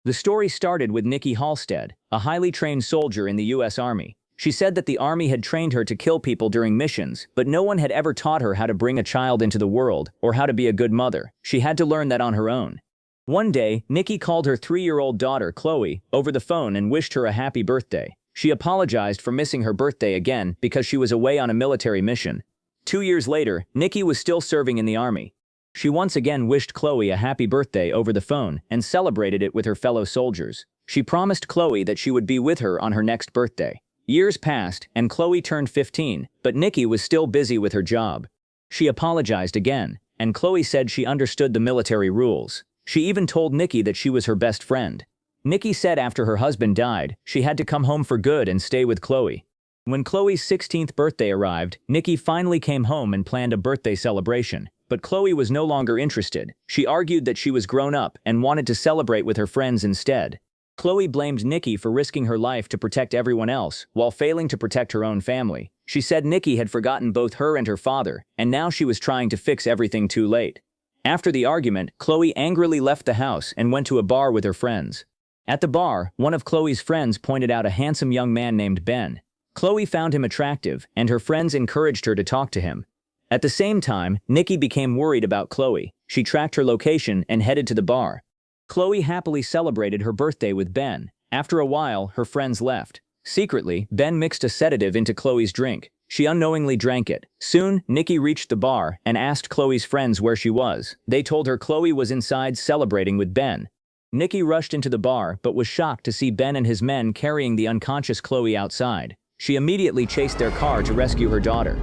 The story started with Nikki Halstead, a highly trained soldier in the U.S. Army. She said that the Army had trained her to kill people during missions, but no one had ever taught her how to bring a child into the world or how to be a good mother. She had to learn that on her own. One day, Nikki called her 3-year-old daughter, Chloe, over the phone and wished her a happy birthday. She apologized for missing her birthday again because she was away on a military mission. 2 years later, Nikki was still serving in the Army. She once again wished Chloe a happy birthday over the phone and celebrated it with her fellow soldiers. She promised Chloe that she would be with her on her next birthday. Years passed, and Chloe turned 15, but Nikki was still busy with her job. She apologized again, and Chloe said she understood the military rules. She even told Nikki that she was her best friend. Nikki said after her husband died, she had to come home for good and stay with Chloe. When Chloe's 16th birthday arrived, Nikki finally came home and planned a birthday celebration. But Chloe was no longer interested. She argued that she was grown up and wanted to celebrate with her friends instead. Chloe blamed Nikki for risking her life to protect everyone else, while failing to protect her own family. She said Nikki had forgotten both her and her father, and now she was trying to fix everything too late. After the argument, Chloe angrily left the house and went to a bar with her friends. At the bar, one of Chloe's friends pointed out a handsome young man named Ben. Chloe found him attractive, and her friends encouraged her to talk to him. At the same time, Nikki became worried about Chloe. She tracked her location and headed to the bar. Chloe happily celebrated her birthday with Ben. After a while, her friends left. Secretly, Ben mixed a sedative into Chloe's drink. She unknowingly drank it. Soon, Nikki reached the bar and asked Chloe's friends where she was. They told her Chloe was inside celebrating with Ben. Nikki rushed into the bar but was shocked to see Ben and his men carrying the unconscious Chloe outside. She immediately chased their car to rescue her daughter.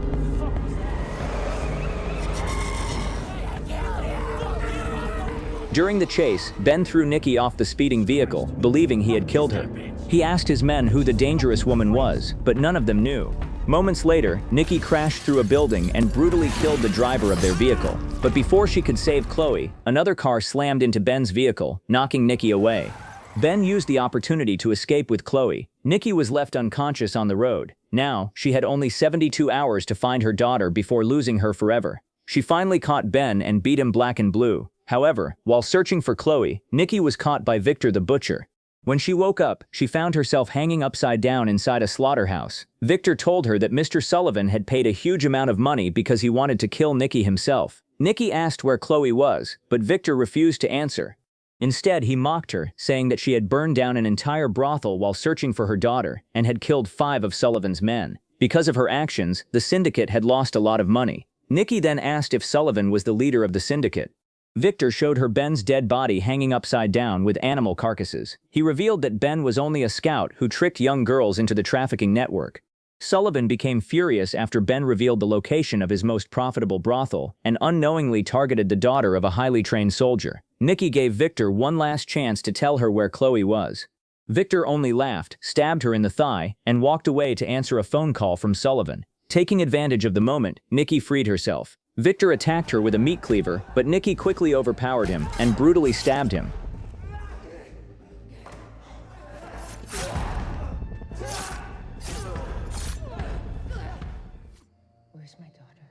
During the chase, Ben threw Nikki off the speeding vehicle, believing he had killed her. He asked his men who the dangerous woman was, but none of them knew. Moments later, Nikki crashed through a building and brutally killed the driver of their vehicle. But before she could save Chloe, another car slammed into Ben's vehicle, knocking Nikki away. Ben used the opportunity to escape with Chloe. Nikki was left unconscious on the road. Now, she had only 72 hours to find her daughter before losing her forever. She finally caught Ben and beat him black and blue. However, while searching for Chloe, Nikki was caught by Victor the butcher. When she woke up, she found herself hanging upside down inside a slaughterhouse. Victor told her that Mr. Sullivan had paid a huge amount of money because he wanted to kill Nikki himself. Nikki asked where Chloe was, but Victor refused to answer. Instead, he mocked her, saying that she had burned down an entire brothel while searching for her daughter and had killed 5 of Sullivan's men. Because of her actions, the syndicate had lost a lot of money. Nikki then asked if Sullivan was the leader of the syndicate. Victor showed her Ben's dead body hanging upside down with animal carcasses. He revealed that Ben was only a scout who tricked young girls into the trafficking network. Sullivan became furious after Ben revealed the location of his most profitable brothel and unknowingly targeted the daughter of a highly trained soldier. Nikki gave Victor one last chance to tell her where Chloe was. Victor only laughed, stabbed her in the thigh, and walked away to answer a phone call from Sullivan. Taking advantage of the moment, Nikki freed herself. Victor attacked her with a meat cleaver, but Nikki quickly overpowered him and brutally stabbed him. Where's my daughter?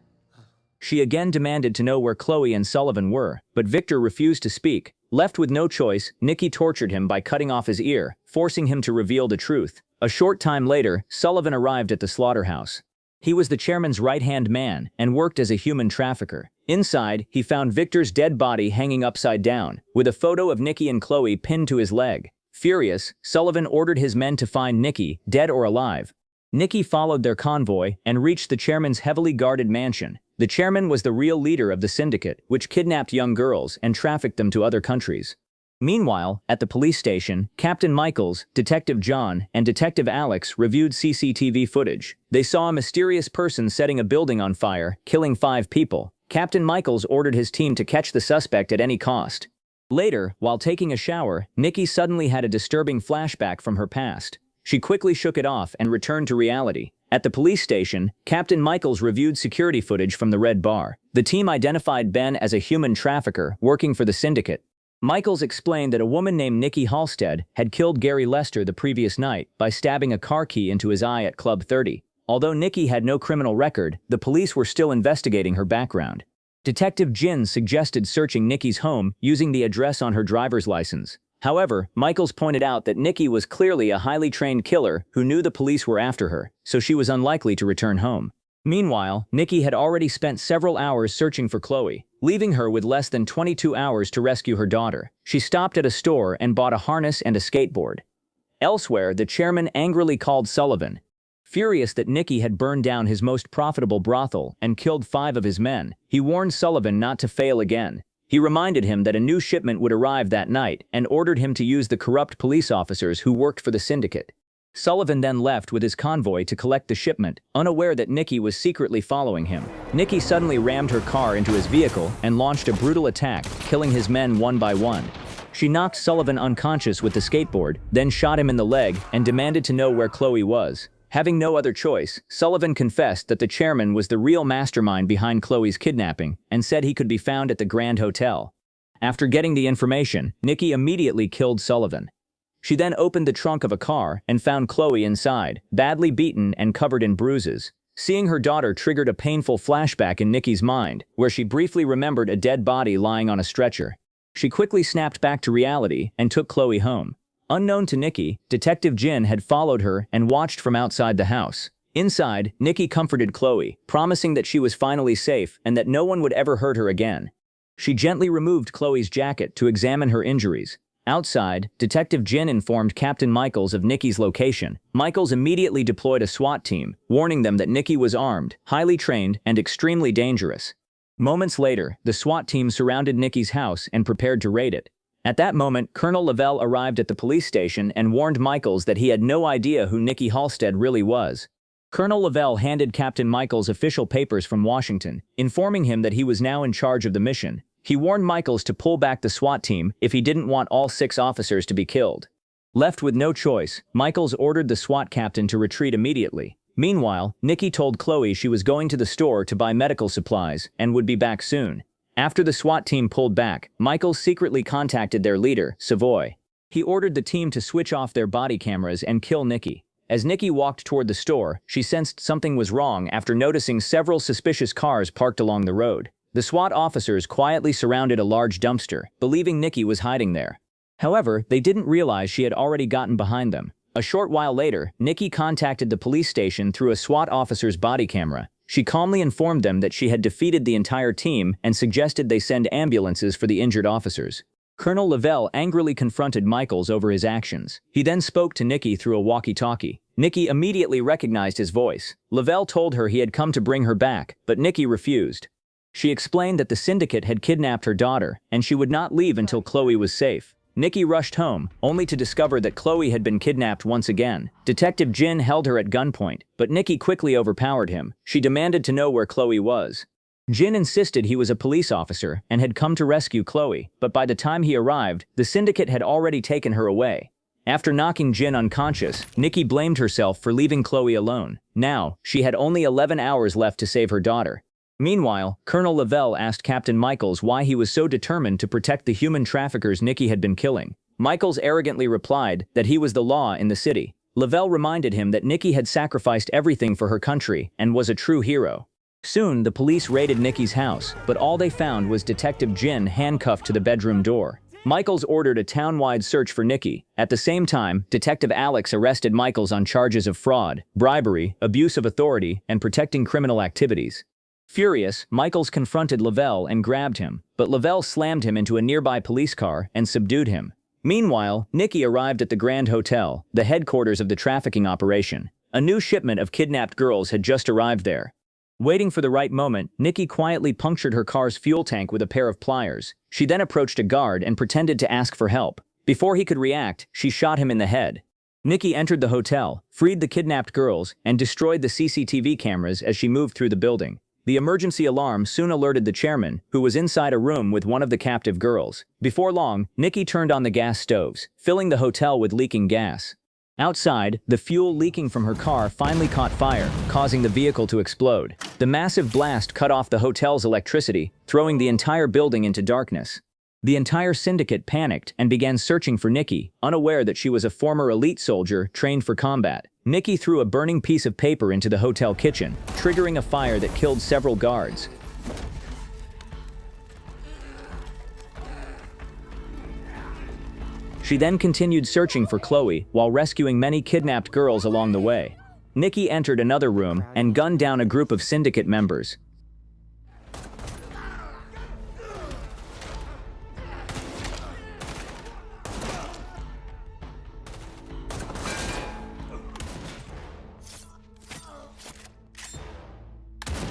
She again demanded to know where Chloe and Sullivan were, but Victor refused to speak. Left with no choice, Nikki tortured him by cutting off his ear, forcing him to reveal the truth. A short time later, Sullivan arrived at the slaughterhouse. He was the chairman's right-hand man and worked as a human trafficker. Inside, he found Victor's dead body hanging upside down, with a photo of Nikki and Chloe pinned to his leg. Furious, Sullivan ordered his men to find Nikki, dead or alive. Nikki followed their convoy and reached the chairman's heavily guarded mansion. The chairman was the real leader of the syndicate, which kidnapped young girls and trafficked them to other countries. Meanwhile, at the police station, Captain Michaels, Detective John, and Detective Alex reviewed CCTV footage. They saw a mysterious person setting a building on fire, killing 5 people. Captain Michaels ordered his team to catch the suspect at any cost. Later, while taking a shower, Nikki suddenly had a disturbing flashback from her past. She quickly shook it off and returned to reality. At the police station, Captain Michaels reviewed security footage from the Red Bar. The team identified Ben as a human trafficker working for the syndicate. Michaels explained that a woman named Nikki Halstead had killed Gary Lester the previous night by stabbing a car key into his eye at Club 30. Although Nikki had no criminal record, the police were still investigating her background. Detective Jin suggested searching Nikki's home using the address on her driver's license. However, Michaels pointed out that Nikki was clearly a highly trained killer who knew the police were after her, so she was unlikely to return home. Meanwhile, Nikki had already spent several hours searching for Chloe, leaving her with less than 22 hours to rescue her daughter. She stopped at a store and bought a harness and a skateboard. Elsewhere, the chairman angrily called Sullivan. Furious that Nikki had burned down his most profitable brothel and killed 5 of his men, he warned Sullivan not to fail again. He reminded him that a new shipment would arrive that night and ordered him to use the corrupt police officers who worked for the syndicate. Sullivan then left with his convoy to collect the shipment, unaware that Nikki was secretly following him. Nikki suddenly rammed her car into his vehicle and launched a brutal attack, killing his men one by one. She knocked Sullivan unconscious with the skateboard, then shot him in the leg and demanded to know where Chloe was. Having no other choice, Sullivan confessed that the chairman was the real mastermind behind Chloe's kidnapping and said he could be found at the Grand Hotel. After getting the information, Nikki immediately killed Sullivan. She then opened the trunk of a car and found Chloe inside, badly beaten and covered in bruises. Seeing her daughter triggered a painful flashback in Nikki's mind, where she briefly remembered a dead body lying on a stretcher. She quickly snapped back to reality and took Chloe home. Unknown to Nikki, Detective Jin had followed her and watched from outside the house. Inside, Nikki comforted Chloe, promising that she was finally safe and that no one would ever hurt her again. She gently removed Chloe's jacket to examine her injuries. Outside, Detective Jin informed Captain Michaels of Nikki's location. Michaels immediately deployed a SWAT team, warning them that Nikki was armed, highly trained, and extremely dangerous. Moments later, the SWAT team surrounded Nikki's house and prepared to raid it. At that moment, Colonel Lavelle arrived at the police station and warned Michaels that he had no idea who Nikki Halstead really was. Colonel Lavelle handed Captain Michaels official papers from Washington, informing him that he was now in charge of the mission. He warned Michaels to pull back the SWAT team if he didn't want all 6 officers to be killed. Left with no choice, Michaels ordered the SWAT captain to retreat immediately. Meanwhile, Nikki told Chloe she was going to the store to buy medical supplies and would be back soon. After the SWAT team pulled back, Michaels secretly contacted their leader, Savoy. He ordered the team to switch off their body cameras and kill Nikki. As Nikki walked toward the store, she sensed something was wrong after noticing several suspicious cars parked along the road. The SWAT officers quietly surrounded a large dumpster, believing Nikki was hiding there. However, they didn't realize she had already gotten behind them. A short while later, Nikki contacted the police station through a SWAT officer's body camera. She calmly informed them that she had defeated the entire team and suggested they send ambulances for the injured officers. Colonel Lavelle angrily confronted Michaels over his actions. He then spoke to Nikki through a walkie-talkie. Nikki immediately recognized his voice. Lavelle told her he had come to bring her back, but Nikki refused. She explained that the syndicate had kidnapped her daughter, and she would not leave until Chloe was safe. Nikki rushed home, only to discover that Chloe had been kidnapped once again. Detective Jin held her at gunpoint, but Nikki quickly overpowered him. She demanded to know where Chloe was. Jin insisted he was a police officer and had come to rescue Chloe, but by the time he arrived, the syndicate had already taken her away. After knocking Jin unconscious, Nikki blamed herself for leaving Chloe alone. Now, she had only 11 hours left to save her daughter. Meanwhile, Colonel Lavelle asked Captain Michaels why he was so determined to protect the human traffickers Nikki had been killing. Michaels arrogantly replied that he was the law in the city. Lavelle reminded him that Nikki had sacrificed everything for her country and was a true hero. Soon, the police raided Nikki's house, but all they found was Detective Jin handcuffed to the bedroom door. Michaels ordered a town-wide search for Nikki. At the same time, Detective Alex arrested Michaels on charges of fraud, bribery, abuse of authority, and protecting criminal activities. Furious, Michaels confronted Lavelle and grabbed him, but Lavelle slammed him into a nearby police car and subdued him. Meanwhile, Nikki arrived at the Grand Hotel, the headquarters of the trafficking operation. A new shipment of kidnapped girls had just arrived there. Waiting for the right moment, Nikki quietly punctured her car's fuel tank with a pair of pliers. She then approached a guard and pretended to ask for help. Before he could react, she shot him in the head. Nikki entered the hotel, freed the kidnapped girls, and destroyed the CCTV cameras as she moved through the building. The emergency alarm soon alerted the chairman, who was inside a room with one of the captive girls. Before long, Nikki turned on the gas stoves, filling the hotel with leaking gas. Outside, the fuel leaking from her car finally caught fire, causing the vehicle to explode. The massive blast cut off the hotel's electricity, throwing the entire building into darkness. The entire syndicate panicked and began searching for Nikki, unaware that she was a former elite soldier trained for combat. Nikki threw a burning piece of paper into the hotel kitchen, triggering a fire that killed several guards. She then continued searching for Chloe while rescuing many kidnapped girls along the way. Nikki entered another room and gunned down a group of syndicate members.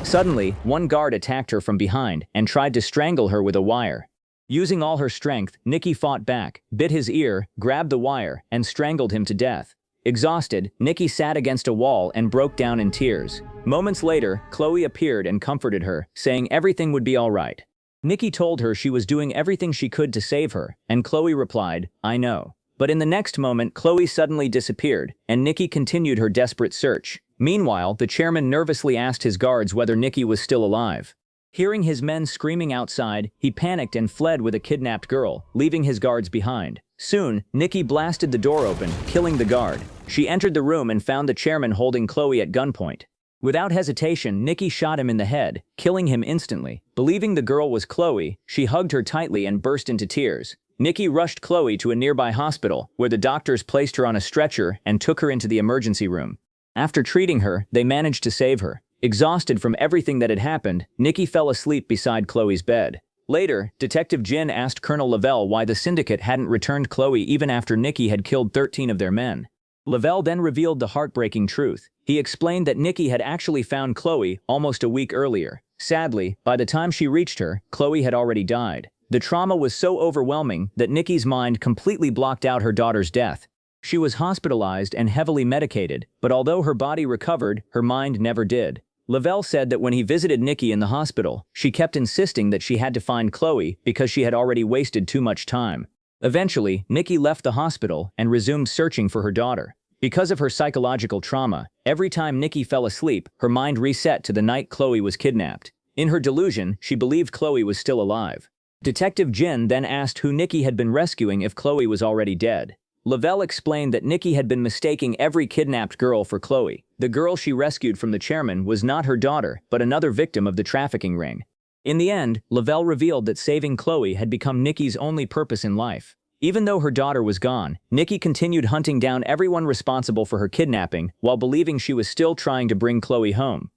Suddenly, one guard attacked her from behind and tried to strangle her with a wire. Using all her strength, Nikki fought back, bit his ear, grabbed the wire, and strangled him to death. Exhausted, Nikki sat against a wall and broke down in tears. Moments later, Chloe appeared and comforted her, saying everything would be all right. Nikki told her she was doing everything she could to save her, and Chloe replied, "I know." But in the next moment, Chloe suddenly disappeared, and Nikki continued her desperate search. Meanwhile, the chairman nervously asked his guards whether Nikki was still alive. Hearing his men screaming outside, he panicked and fled with a kidnapped girl, leaving his guards behind. Soon, Nikki blasted the door open, killing the guard. She entered the room and found the chairman holding Chloe at gunpoint. Without hesitation, Nikki shot him in the head, killing him instantly. Believing the girl was Chloe, she hugged her tightly and burst into tears. Nikki rushed Chloe to a nearby hospital, where the doctors placed her on a stretcher and took her into the emergency room. After treating her, they managed to save her. Exhausted from everything that had happened, Nikki fell asleep beside Chloe's bed. Later, Detective Jin asked Colonel Lavelle why the syndicate hadn't returned Chloe even after Nikki had killed 13 of their men. Lavelle then revealed the heartbreaking truth. He explained that Nikki had actually found Chloe almost a week earlier. Sadly, by the time she reached her, Chloe had already died. The trauma was so overwhelming that Nikki's mind completely blocked out her daughter's death. She was hospitalized and heavily medicated, but although her body recovered, her mind never did. Lavelle said that when he visited Nikki in the hospital, she kept insisting that she had to find Chloe because she had already wasted too much time. Eventually, Nikki left the hospital and resumed searching for her daughter. Because of her psychological trauma, every time Nikki fell asleep, her mind reset to the night Chloe was kidnapped. In her delusion, she believed Chloe was still alive. Detective Jin then asked who Nikki had been rescuing if Chloe was already dead. Lavelle explained that Nikki had been mistaking every kidnapped girl for Chloe. The girl she rescued from the chairman was not her daughter, but another victim of the trafficking ring. In the end, Lavelle revealed that saving Chloe had become Nikki's only purpose in life. Even though her daughter was gone, Nikki continued hunting down everyone responsible for her kidnapping while believing she was still trying to bring Chloe home.